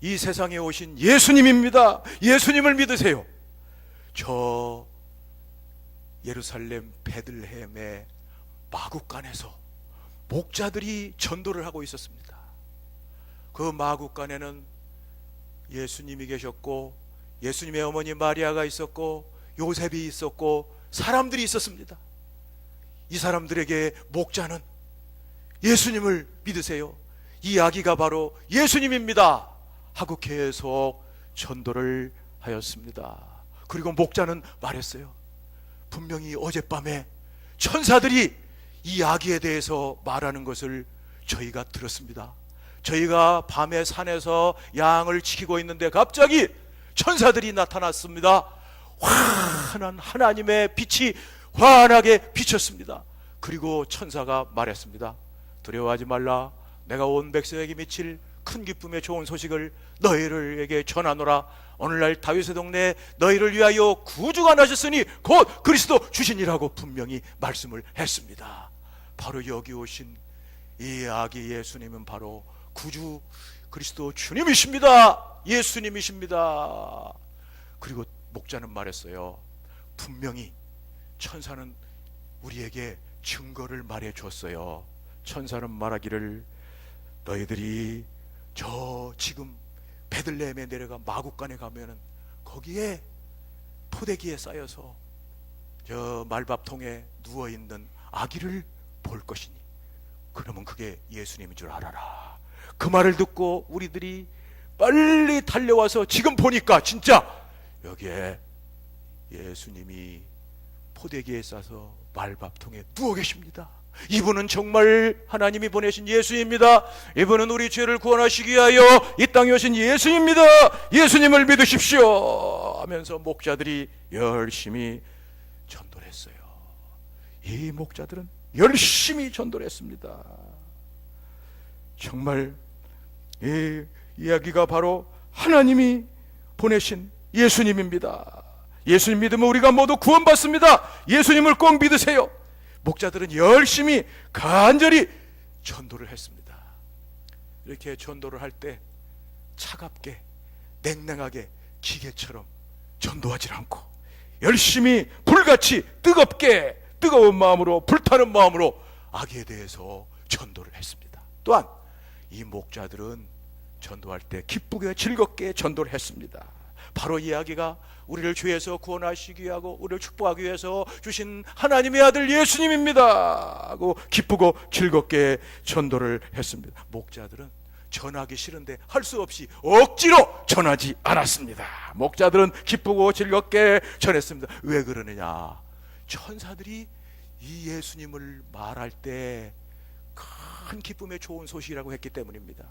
이 세상에 오신 예수님입니다. 예수님을 믿으세요. 저 예루살렘 베들레헴의 마구간에서 목자들이 전도를 하고 있었습니다. 그 마구간에는 예수님이 계셨고, 예수님의 어머니 마리아가 있었고, 요셉이 있었고, 사람들이 있었습니다. 이 사람들에게 목자는 예수님을 믿으세요, 이 아기가 바로 예수님입니다 하고 계속 전도를 하였습니다. 그리고 목자는 말했어요. 분명히 어젯밤에 천사들이 이 아기에 대해서 말하는 것을 저희가 들었습니다. 저희가 밤에 산에서 양을 지키고 있는데 갑자기 천사들이 나타났습니다. 환한 하나님의 빛이 환하게 비쳤습니다. 그리고 천사가 말했습니다. 두려워하지 말라. 내가 온 백성에게 미칠 큰 기쁨의 좋은 소식을 너희들에게 전하노라. 오늘날 다윗의 동네에 너희를 위하여 구주가 나셨으니 곧 그리스도 주신이라고 분명히 말씀을 했습니다. 바로 여기 오신 이 아기 예수님은 바로 구주 그리스도 주님이십니다. 예수님이십니다. 그리고 목자는 말했어요. 분명히 천사는 우리에게 증거를 말해 줬어요. 천사는 말하기를 너희들이 저 지금 베들레헴에 내려가 마구간에 가면은 거기에 포대기에 쌓여서 저 말밥통에 누워있는 아기를 볼 것이니 그러면 그게 예수님인 줄 알아라. 그 말을 듣고 우리들이 빨리 달려와서 지금 보니까 진짜 여기에 예수님이 포대기에 싸서 말밥통에 누워 계십니다. 이분은 정말 하나님이 보내신 예수입니다. 이분은 우리 죄를 구원하시기 위하여 이 땅에 오신 예수입니다. 예수님을 믿으십시오 하면서 목자들이 열심히 전도를 했어요. 이 목자들은 열심히 전도를 했습니다. 정말 이 이야기가 바로 하나님이 보내신 예수님입니다. 예수님 믿으면 우리가 모두 구원받습니다. 예수님을 꼭 믿으세요. 목자들은 열심히 간절히 전도를 했습니다. 이렇게 전도를 할 때 차갑게 냉랭하게 기계처럼 전도하지 않고 열심히 불같이 뜨겁게 뜨거운 마음으로 불타는 마음으로 아기에 대해서 전도를 했습니다. 또한 이 목자들은 전도할 때 기쁘게 즐겁게 전도를 했습니다. 바로 이 아기가 우리를 죄에서 구원하시기 위하고 우리를 축복하기 위해서 주신 하나님의 아들 예수님입니다 하고 기쁘고 즐겁게 전도를 했습니다. 목자들은 전하기 싫은데 할 수 없이 억지로 전하지 않았습니다. 목자들은 기쁘고 즐겁게 전했습니다. 왜 그러느냐? 천사들이 이 예수님을 말할 때 큰 기쁨의 좋은 소식이라고 했기 때문입니다.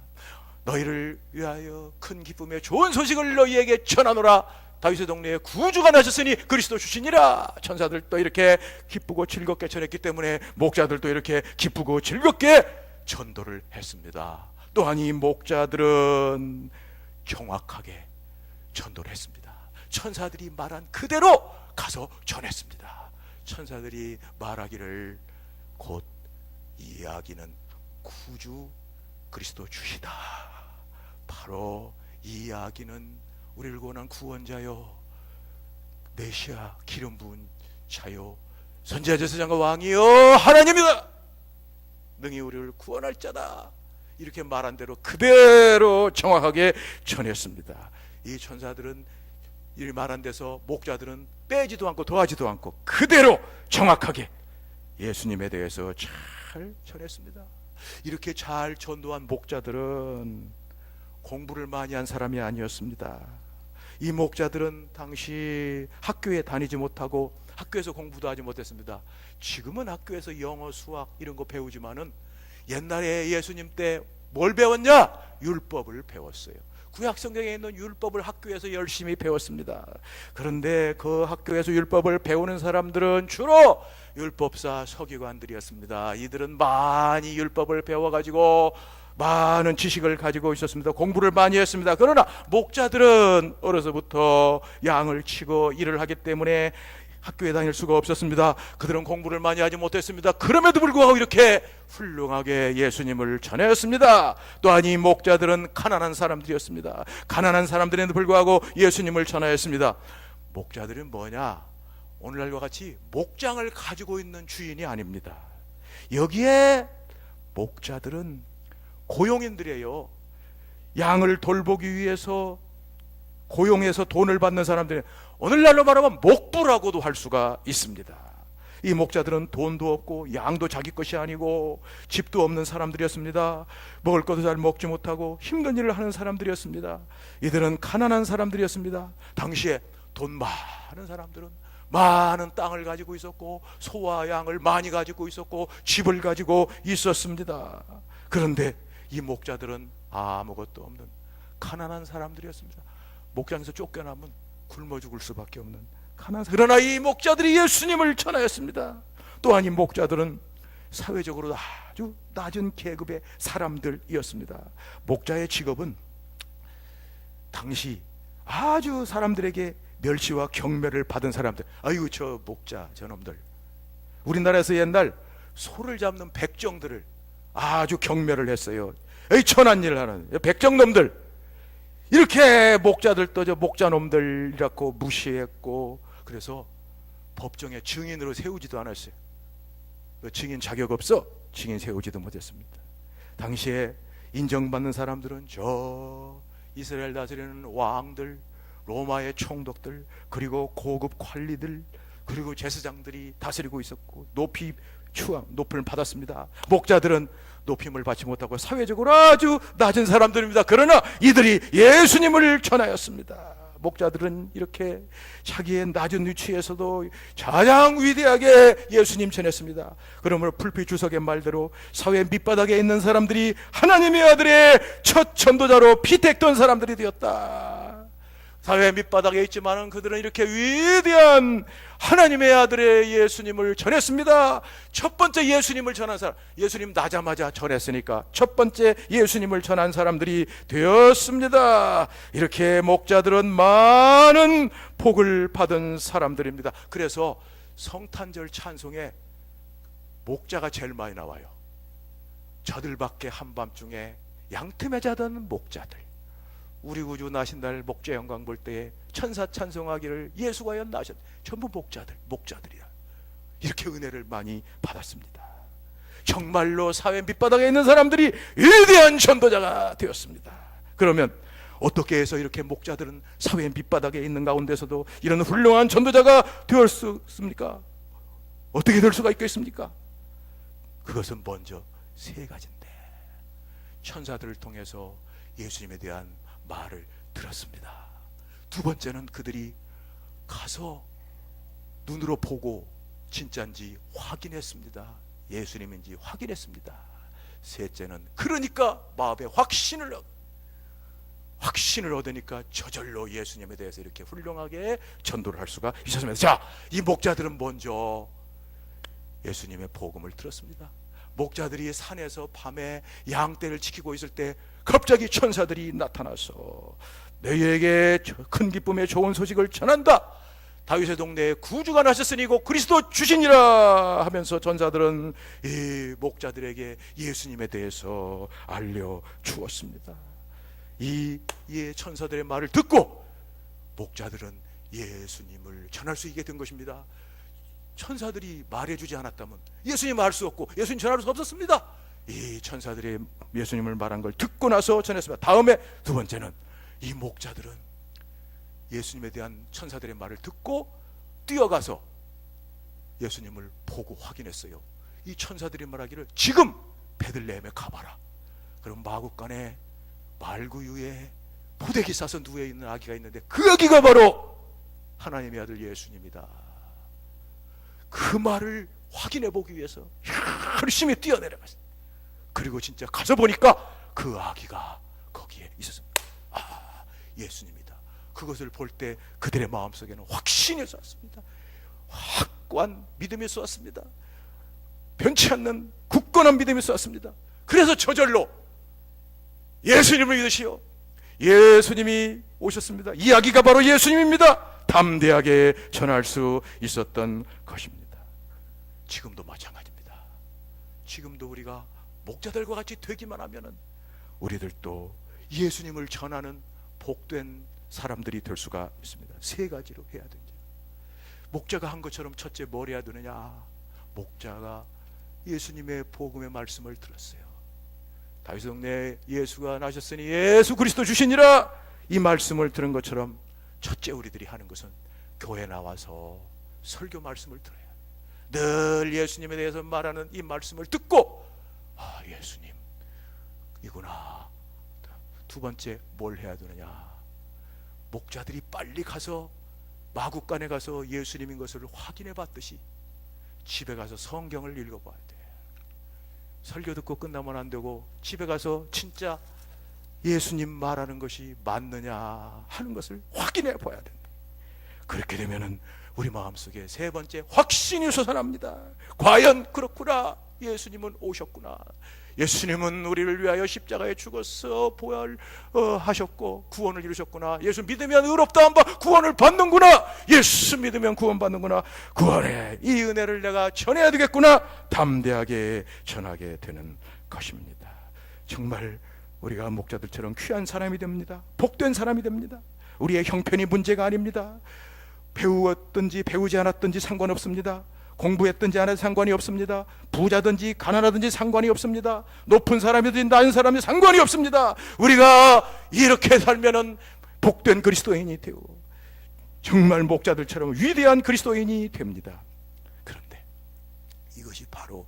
너희를 위하여 큰 기쁨의 좋은 소식을 너희에게 전하노라. 다윗의 동네에 구주가 나셨으니 그리스도 주시니라. 천사들도 이렇게 기쁘고 즐겁게 전했기 때문에 목자들도 이렇게 기쁘고 즐겁게 전도를 했습니다. 또한 이 목자들은 정확하게 전도를 했습니다. 천사들이 말한 그대로 가서 전했습니다. 천사들이 말하기를 곧 이 아기는 구주 그리스도 주시다. 바로 이 아기는 우리를 구원한 구원자요, 메시아 기름 부은 자요, 선지자 제사장과 왕이요 하나님이다. 능히 우리를 구원할 자다. 이렇게 말한 대로 그대로 정확하게 전했습니다. 이 천사들은 이 말한 데서 목자들은 빼지도 않고 더하지도 않고 그대로 정확하게 예수님에 대해서 잘 전했습니다. 이렇게 잘 전도한 목자들은 공부를 많이 한 사람이 아니었습니다. 이 목자들은 당시 학교에 다니지 못하고 학교에서 공부도 하지 못했습니다. 지금은 학교에서 영어, 수학 이런 거 배우지만은 옛날에 예수님 때 뭘 배웠냐? 율법을 배웠어요. 구약 성경에 있는 율법을 학교에서 열심히 배웠습니다. 그런데 그 학교에서 율법을 배우는 사람들은 주로 율법사 서기관들이었습니다. 이들은 많이 율법을 배워가지고 많은 지식을 가지고 있었습니다. 공부를 많이 했습니다. 그러나 목자들은 어려서부터 양을 치고 일을 하기 때문에 학교에 다닐 수가 없었습니다. 그들은 공부를 많이 하지 못했습니다. 그럼에도 불구하고 이렇게 훌륭하게 예수님을 전하였습니다. 또한 이 목자들은 가난한 사람들이었습니다. 가난한 사람들에도 불구하고 예수님을 전하였습니다. 목자들은 뭐냐? 오늘날과 같이 목장을 가지고 있는 주인이 아닙니다. 여기에 목자들은 고용인들이에요. 양을 돌보기 위해서 고용해서 돈을 받는 사람들이 오늘날로 말하면 목부라고도 할 수가 있습니다. 이 목자들은 돈도 없고 양도 자기 것이 아니고 집도 없는 사람들이었습니다. 먹을 것도 잘 먹지 못하고 힘든 일을 하는 사람들이었습니다. 이들은 가난한 사람들이었습니다. 당시에 돈 많은 사람들은 많은 땅을 가지고 있었고 소와 양을 많이 가지고 있었고 집을 가지고 있었습니다. 그런데 이 목자들은 아무것도 없는 가난한 사람들이었습니다. 목장에서 쫓겨나면 굶어 죽을 수밖에 없는 가난한. 그러나 이 목자들이 예수님을 전하였습니다. 또한 이 목자들은 사회적으로 아주 낮은 계급의 사람들이었습니다. 목자의 직업은 당시 아주 사람들에게 멸시와 경멸을 받은 사람들. 아이고 저 목자 저놈들. 우리나라에서 옛날 소를 잡는 백정들을 아주 경멸을 했어요. 에이 천한 일을 하는 백정놈들. 이렇게 목자들도 저 목자놈들이라고 무시했고, 그래서 법정에 증인으로 세우지도 않았어요. 증인 자격 없어 증인 세우지도 못했습니다. 당시에 인정받는 사람들은 저 이스라엘 다스리는 왕들, 로마의 총독들, 그리고 고급 관리들, 그리고 제사장들이 다스리고 있었고 높임을 받았습니다. 목자들은 높임을 받지 못하고 사회적으로 아주 낮은 사람들입니다. 그러나 이들이 예수님을 전하였습니다. 목자들은 이렇게 자기의 낮은 위치에서도 가장 위대하게 예수님 전했습니다. 그러므로 풀빛 주석의 말대로 사회 밑바닥에 있는 사람들이 하나님의 아들의 첫 전도자로 피택된 사람들이 되었다. 사회 밑바닥에 있지만 그들은 이렇게 위대한 하나님의 아들의 예수님을 전했습니다. 첫 번째 예수님을 전한 사람, 예수님 나자마자 전했으니까 첫 번째 예수님을 전한 사람들이 되었습니다. 이렇게 목자들은 많은 복을 받은 사람들입니다. 그래서 성탄절 찬송에 목자가 제일 많이 나와요. 저들 밖에 한밤중에 양틈에 자던 목자들, 우리 구주 나신 날 목자 영광 볼 때에 천사 찬송하기를 예수가 나셨. 전부 목자들이야. 이렇게 은혜를 많이 받았습니다. 정말로 사회 밑바닥에 있는 사람들이 위대한 전도자가 되었습니다. 그러면 어떻게 해서 이렇게 목자들은 사회 밑바닥에 있는 가운데서도 이런 훌륭한 전도자가 되었 수 있습니까? 어떻게 될 수가 있겠습니까? 그것은 먼저 세 가지인데, 천사들을 통해서 예수님에 대한 말을 들었습니다. 두 번째는 그들이 가서 눈으로 보고 진짜인지 확인했습니다. 예수님인지 확인했습니다. 셋째는 그러니까 마음에 확신을 얻으니까 저절로 예수님에 대해서 이렇게 훌륭하게 전도를 할 수가 있었습니다. 자, 이 목자들은 먼저 예수님의 복음을 들었습니다. 목자들이 산에서 밤에 양떼를 지키고 있을 때 갑자기 천사들이 나타나서 너희에게 큰 기쁨의 좋은 소식을 전한다. 다윗의 동네에 구주가 나셨으니 곧 그리스도 주시니라 하면서 전사들은 이 목자들에게 예수님에 대해서 알려주었습니다. 이 천사들의 말을 듣고 목자들은 예수님을 전할 수 있게 된 것입니다. 천사들이 말해주지 않았다면 예수님 알 수 없고 예수님 전할 수 없었습니다. 이 천사들이 예수님을 말한 걸 듣고 나서 전했습니다. 다음에 두 번째는 이 목자들은 예수님에 대한 천사들의 말을 듣고 뛰어가서 예수님을 보고 확인했어요. 이 천사들이 말하기를 지금 베들레헴에 가봐라. 그럼 마구간에 말구유에 포대기 싸서 누워있는 아기가 있는데 그 아기가 바로 하나님의 아들 예수님이다. 그 말을 확인해 보기 위해서 열심히 뛰어내려갔어요. 그리고 진짜 가서 보니까 그 아기가 거기에 있었습니다. 아, 예수님이다. 그것을 볼 때 그들의 마음속에는 확신이 쏘았습니다. 확고한 믿음이 쏘았습니다. 변치 않는 굳건한 믿음이 쏘았습니다. 그래서 저절로 예수님을 믿으시오. 예수님이 오셨습니다. 이 아기가 바로 예수님입니다. 담대하게 전할 수 있었던 것입니다. 지금도 마찬가지입니다. 지금도 우리가 목자들과 같이 되기만 하면은 우리들도 예수님을 전하는 복된 사람들이 될 수가 있습니다. 세 가지로 해야 되죠. 목자가 한 것처럼 첫째 뭘 해야 되느냐? 목자가 예수님의 복음의 말씀을 들었어요. 다윗 동네에 예수가 나셨으니 예수 그리스도 주시니라, 이 말씀을 들은 것처럼 첫째 우리들이 하는 것은 교회 나와서 설교 말씀을 들어야 해요. 늘 예수님에 대해서 말하는 이 말씀을 듣고, 아, 예수님 이구나. 두 번째 뭘 해야 되느냐? 목자들이 빨리 가서 마구간에 가서 예수님인 것을 확인해 봤듯이 집에 가서 성경을 읽어봐야 돼. 설교 듣고 끝나면 안 되고 집에 가서 진짜 예수님 말하는 것이 맞느냐 하는 것을 확인해 봐야 된다. 그렇게 되면은 우리 마음속에 세 번째 확신이 솟아납니다. 과연 그렇구나. 예수님은 오셨구나. 예수님은 우리를 위하여 십자가에 죽어서 부활하셨고 구원을 이루셨구나. 예수 믿으면 의롭다함 받아 구원을 받는구나. 예수 믿으면 구원받는구나. 구원의 이 은혜를 내가 전해야 되겠구나. 담대하게 전하게 되는 것입니다. 정말 우리가 목자들처럼 귀한 사람이 됩니다. 복된 사람이 됩니다. 우리의 형편이 문제가 아닙니다. 배우었든지 배우지 않았든지 상관없습니다. 공부했든지 안 해도 상관이 없습니다. 부자든지 가난하든지 상관이 없습니다. 높은 사람이든지 낮은 사람이 상관이 없습니다. 우리가 이렇게 살면은 복된 그리스도인이 되고 정말 목자들처럼 위대한 그리스도인이 됩니다. 그런데 이것이 바로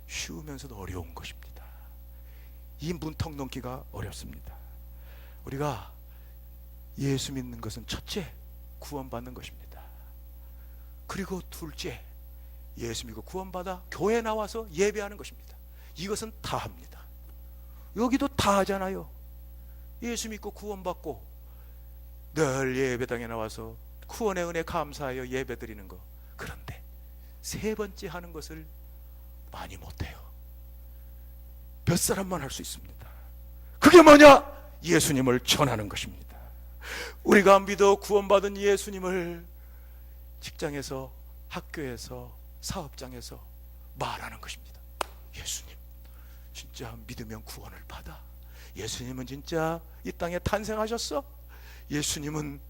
쉬우면서도 어려운 것입니다. 이 문턱 넘기가 어렵습니다. 우리가 예수 믿는 것은 첫째 구원받는 것입니다. 그리고 둘째 예수 믿고 구원받아 교회 나와서 예배하는 것입니다. 이것은 다 합니다. 여기도 다 하잖아요. 예수 믿고 구원받고 늘 예배당에 나와서 구원의 은혜 감사하여 예배 드리는 거. 그런데 세 번째 하는 것을 많이 못해요. 몇 사람만 할 수 있습니다. 그게 뭐냐? 예수님을 전하는 것입니다. 우리가 믿어 구원받은 예수님을 직장에서, 학교에서, 사업장에서 말하는 것입니다. 예수님 진짜 믿으면 구원을 받아. 예수님은 진짜 이 땅에 탄생하셨어. 예수님은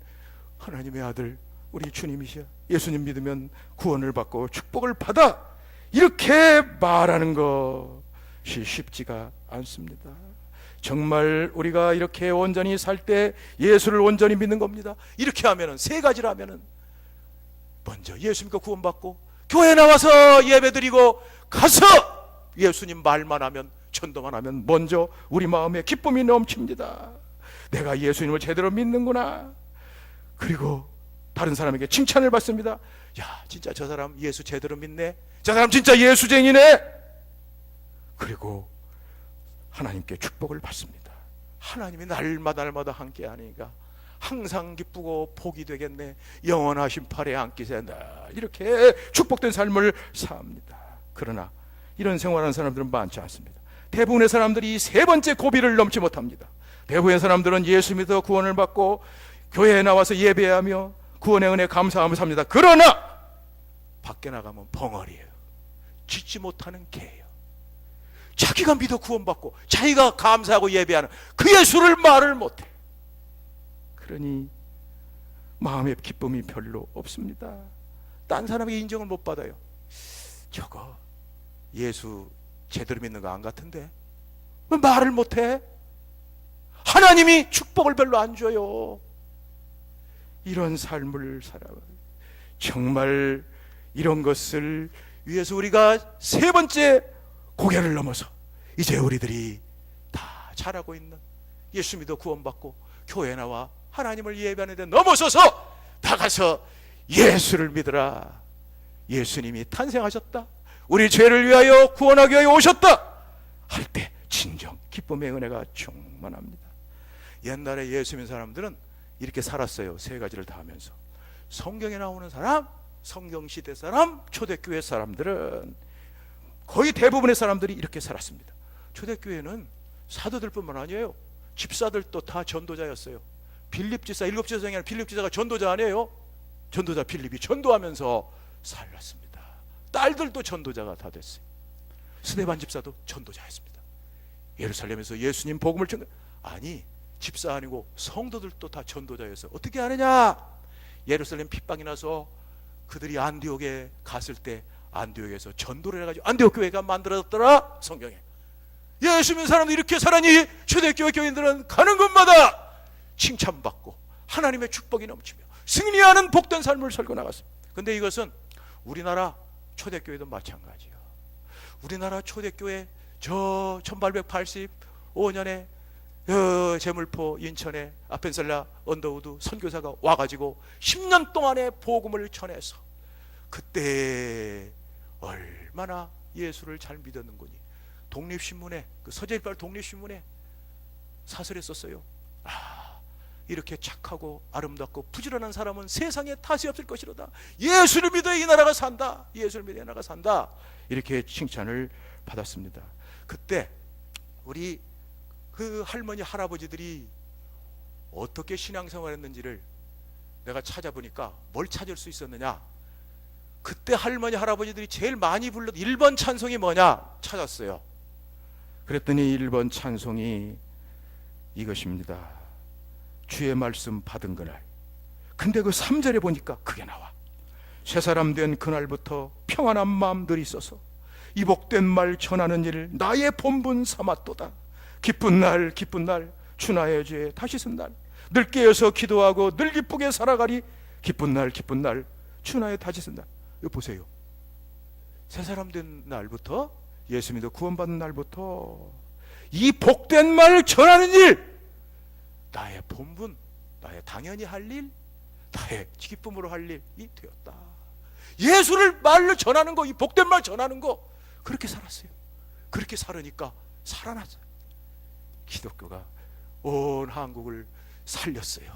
하나님의 아들 우리 주님이시야. 예수님 믿으면 구원을 받고 축복을 받아. 이렇게 말하는 것이 쉽지가 않습니다. 정말 우리가 이렇게 온전히 살 때 예수를 온전히 믿는 겁니다. 이렇게 하면은 세 가지를 하면은 먼저 예수 믿고 구원받고 교회 나와서 예배드리고 가서 예수님 말만 하면, 전도만 하면 먼저 우리 마음에 기쁨이 넘칩니다. 내가 예수님을 제대로 믿는구나. 그리고 다른 사람에게 칭찬을 받습니다. 야, 진짜 저 사람 예수 제대로 믿네. 저 사람 진짜 예수쟁이네. 그리고 하나님께 축복을 받습니다. 하나님이 날마다 함께 하니까 항상 기쁘고 복이 되겠네. 영원하신 팔에 안기세. 이렇게 축복된 삶을 삽니다. 그러나 이런 생활하는 사람들은 많지 않습니다. 대부분의 사람들이 세 번째 고비를 넘지 못합니다. 대부분의 사람들은 예수 믿어 구원을 받고 교회에 나와서 예배하며 구원의 은혜 감사하며 삽니다. 그러나 밖에 나가면 벙어리예요. 짓지 못하는 개예요. 자기가 믿어 구원받고 자기가 감사하고 예배하는 그 예수를 말을 못해. 그러니 마음의 기쁨이 별로 없습니다. 딴 사람에게 인정을 못 받아요. 저거 예수 제대로 믿는 거 안 같은데 왜 말을 못해? 하나님이 축복을 별로 안 줘요. 이런 삶을 살아요. 정말 이런 것을 위해서 우리가 세 번째 고개를 넘어서 이제 우리들이 다 잘하고 있는 예수 믿어 구원받고 교회 나와 하나님을 예배하는 데 넘어서서 나가서 예수를 믿으라. 예수님이 탄생하셨다. 우리 죄를 위하여 구원하기 위하여 오셨다. 할 때 진정 기쁨의 은혜가 충만합니다. 옛날에 예수 믿는 사람들은 이렇게 살았어요. 세 가지를 다 하면서. 성경에 나오는 사람, 성경시대 사람, 초대교회 사람들은 거의 대부분의 사람들이 이렇게 살았습니다. 초대교회는 사도들뿐만 아니에요. 집사들도 다 전도자였어요. 빌립 지사, 7 지사 중에 빌립 지사가 전도자 아니에요? 전도자 빌립이 전도하면서 살랐습니다. 딸들도 전도자가 다 됐어요. 스데반 집사도 전도자였습니다. 예루살렘에서 예수님 복음을 전도, 아니 집사 아니고 성도들도 다 전도자여서 어떻게 하느냐? 예루살렘 핍박이 나서 그들이 안디옥에 갔을 때 안디옥에서 전도를 해가지고 안디옥 교회가 만들어졌더라. 성경에 예수 믿는 사람들이 이렇게 살아니 초대교회 교인들은 가는 곳마다 칭찬받고 하나님의 축복이 넘치며 승리하는 복된 삶을 살고 나갔습니다. 근데 이것은 우리나라 초대교회도 마찬가지예요. 우리나라 초대교회 저 1885년에 제물포 인천에 아펜셀라 언더우드 선교사가 와가지고 10년 동안의 복음을 전해서 그때 얼마나 예수를 잘 믿었는거니. 독립신문에, 그 서재일발 독립신문에 사설에 썼어요. 이렇게 착하고 아름답고 부지런한 사람은 세상에 다시 없을 것이로다. 예수를 믿어 이 나라가 산다. 예수를 믿어 이 나라가 산다. 이렇게 칭찬을 받았습니다. 그때 우리 그 할머니 할아버지들이 어떻게 신앙생활했는지를 내가 찾아보니까 뭘 찾을 수 있었느냐. 그때 할머니 할아버지들이 제일 많이 불렀던 1번 찬송이 뭐냐 찾았어요. 그랬더니 1번 찬송이 이것입니다. 주의 말씀 받은 그날. 근데 그 3절에 보니까 그게 나와. 새 사람 된 그날부터 평안한 마음들이 있어서 이 복된 말 전하는 일을 나의 본분 삼았도다. 기쁜 날 기쁜 날 주 나의 죄 다시 쓴 날 늘 깨어서 기도하고 늘 기쁘게 살아가리. 기쁜 날 주 나의 다시 쓴 날. 이거 보세요. 새 사람 된 날부터 예수 믿어 구원받는 날부터 이 복된 말 전하는 일, 나의 본분, 나의 당연히 할 일, 나의 기쁨으로 할 일이 되었다. 예수를 말로 전하는 거, 이 복된 말 전하는 거, 그렇게 살았어요. 그렇게 살으니까 살아났어요. 기독교가 온 한국을 살렸어요.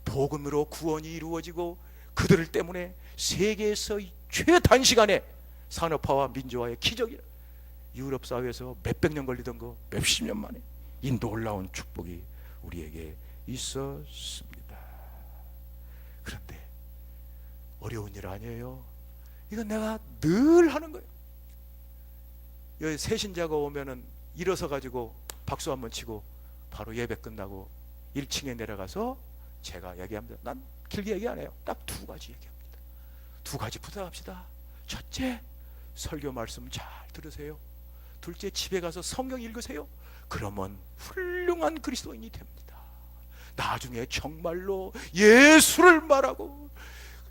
복음으로 구원이 이루어지고 그들 때문에 세계에서 최단시간에 산업화와 민주화의 기적이라. 유럽 사회에서 몇백 년 걸리던 거 몇십 년 만에 이 놀라운 축복이 우리에게 있었습니다. 그런데 어려운 일 아니에요. 이건 내가 늘 하는 거예요. 여기 새신자가 오면은 일어서 가지고 박수 한번 치고 바로 예배 끝나고 1층에 내려가서 제가 얘기합니다. 난 길게 얘기 안 해요. 딱 2가지 얘기합니다. 2가지 부탁합시다. 첫째, 설교 말씀 잘 들으세요. 둘째, 집에 가서 성경 읽으세요. 그러면 훌륭한 그리스도인이 됩니다. 나중에 정말로 예수를 말하고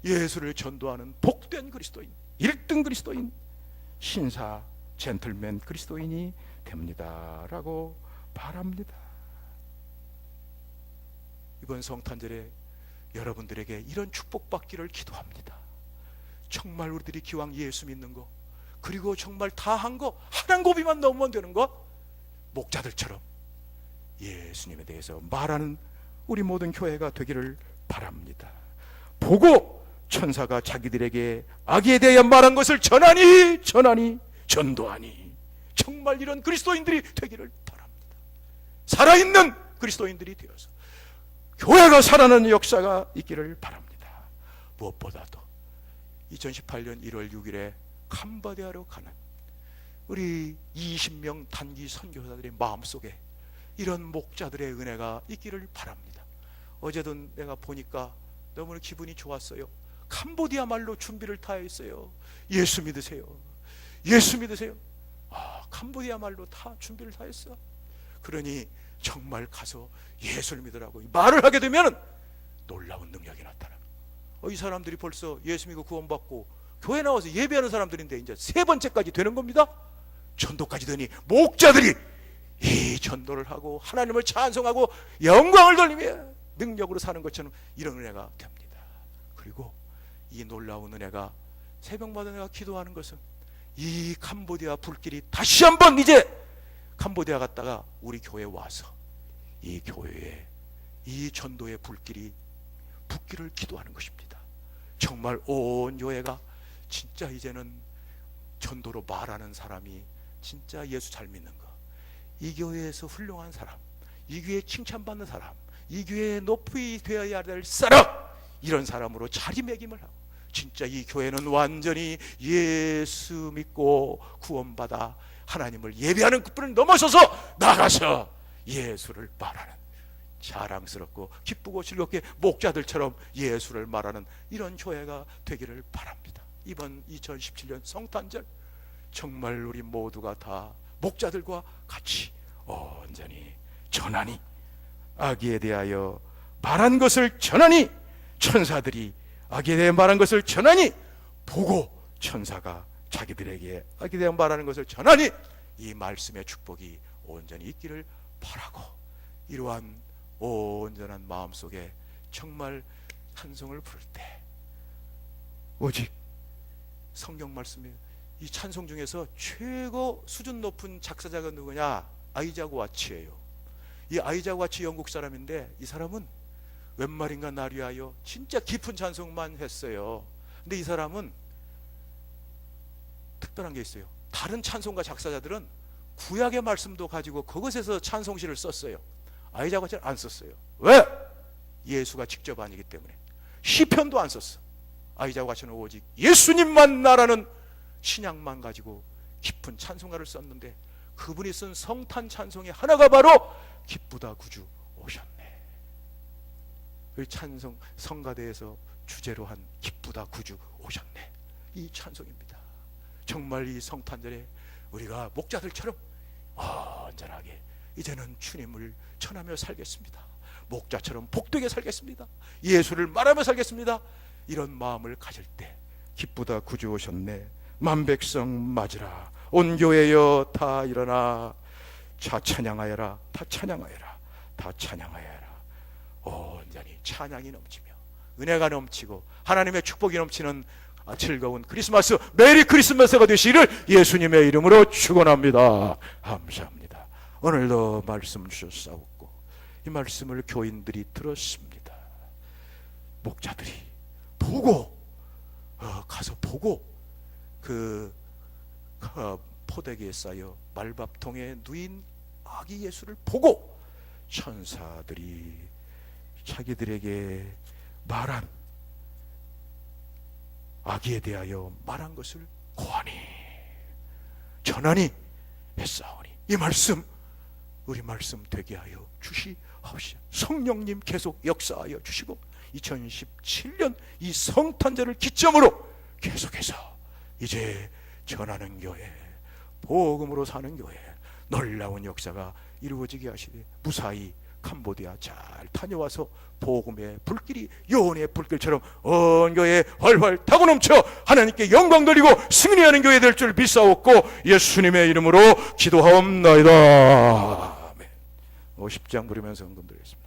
예수를 전도하는 복된 그리스도인, 1등 그리스도인, 신사 젠틀맨 그리스도인이 됩니다 라고 바랍니다. 이번 성탄절에 여러분들에게 이런 축복받기를 기도합니다. 정말 우리들이 기왕 예수 믿는 거, 그리고 정말 다 한 거, 한 고비만 넘으면 되는 거, 목자들처럼 예수님에 대해서 말하는 우리 모든 교회가 되기를 바랍니다. 보고 천사가 자기들에게 아기에 대해 말한 것을 전하니 전도하니, 정말 이런 그리스도인들이 되기를 바랍니다. 살아있는 그리스도인들이 되어서 교회가 살아나는 역사가 있기를 바랍니다. 무엇보다도 2018년 1월 6일에 캄보디아로 가는 우리 20명 단기 선교사들의 마음속에 이런 목자들의 은혜가 있기를 바랍니다. 어제도 내가 보니까 너무 기분이 좋았어요. 캄보디아 말로 준비를 다 했어요. 예수 믿으세요. 예수 믿으세요. 캄보디아 말로 다 준비를 다 했어. 그러니 정말 가서 예수를 믿으라고 말을 하게 되면 놀라운 능력이 나타나. 이 사람들이 벌써 예수 믿고 구원받고 교회 나와서 예배하는 사람들인데 이제 3번째까지 되는 겁니다. 전도까지 되니 목자들이 이 전도를 하고 하나님을 찬송하고 영광을 돌리며 능력으로 사는 것처럼 이런 은혜가 됩니다. 그리고 이 놀라운 은혜가 새벽마다 내가 기도하는 것은 이 캄보디아 불길이 다시 한번 이제 캄보디아 갔다가 우리 교회에 와서 이 교회에 이 전도의 불길이 붙기를 기도하는 것입니다. 정말 온 교회가 진짜 이제는 전도로 말하는 사람이 진짜 예수 잘 믿는 거, 이 교회에서 훌륭한 사람, 이 교회에 칭찬받는 사람, 이 교회에 높이 되어야 될 사람, 이런 사람으로 자리매김을 하고, 진짜 이 교회는 완전히 예수 믿고 구원받아 하나님을 예배하는 그뿐을 넘어서서 나가서 예수를 말하는, 자랑스럽고 기쁘고 즐겁게 목자들처럼 예수를 말하는 이런 교회가 되기를 바랍니다. 이번 2017년 성탄절 정말 우리 모두가 다 목자들과 같이 온전히 전하니, 아기에 대하여 말한 것을 전하니, 천사들이 아기에 대해 말한 것을 전하니, 보고 천사가 자기들에게 아기에 대해 말하는 것을 전하니, 이 말씀의 축복이 온전히 있기를 바라고, 이러한 온전한 마음속에 정말 찬송을 부를 때 오직 성경 말씀에 이 찬송 중에서 최고 수준 높은 작사자가 누구냐? 아이작 와치예요. 이 아이작 와치 영국 사람인데, 이 사람은 웬 말인가 나리하여 진짜 깊은 찬송만 했어요. 근데 이 사람은 특별한 게 있어요. 다른 찬송가 작사자들은 구약의 말씀도 가지고 그것에서 찬송시를 썼어요. 아이작 와치는 안 썼어요. 왜? 예수가 직접 아니기 때문에. 시편도 안 썼어. 아이작 와치는 오직 예수님만 나라는 신약만 가지고 깊은 찬송가를 썼는데, 그분이 쓴 성탄 찬송의 하나가 바로 기쁘다 구주 오셨네. 그 찬송 성가대에서 주제로 한 기쁘다 구주 오셨네, 이 찬송입니다. 정말 이 성탄절에 우리가 목자들처럼 온전하게 이제는 주님을 전하며 살겠습니다. 목자처럼 복되게 살겠습니다. 예수를 말하며 살겠습니다. 이런 마음을 가질 때 기쁘다 구주 오셨네, 만백성 맞으라, 온 교회여 다 일어나, 자 찬양하여라, 다 찬양하여라, 다 찬양하여라. 온전히 찬양이 넘치며 은혜가 넘치고 하나님의 축복이 넘치는 즐거운 크리스마스, 메리 크리스마스가 되시기를 예수님의 이름으로 축원합니다. 감사합니다. 오늘도 말씀 주셨사옵고 이 말씀을 교인들이 들었습니다. 목자들이 보고 가서 보고 그 포대기에 쌓여 말밥통에 누인 아기 예수를 보고 천사들이 자기들에게 말한 아기에 대하여 말한 것을 고하니 전하니 했사오니, 이 말씀 우리 말씀 되게 하여 주시옵시고, 성령님 계속 역사하여 주시고 2017년 이 성탄절을 기점으로 계속해서 이제 전하는 교회, 복음으로 사는 교회, 놀라운 역사가 이루어지게 하시되 무사히 캄보디아 잘 다녀와서 복음의 불길이 요원의 불길처럼 온 교회에 활활 타고 넘쳐 하나님께 영광 돌리고 승리하는 교회 될 줄 믿사옵고 예수님의 이름으로 기도하옵나이다. 아멘. 50장 부르면서 헌금 드리겠습니다.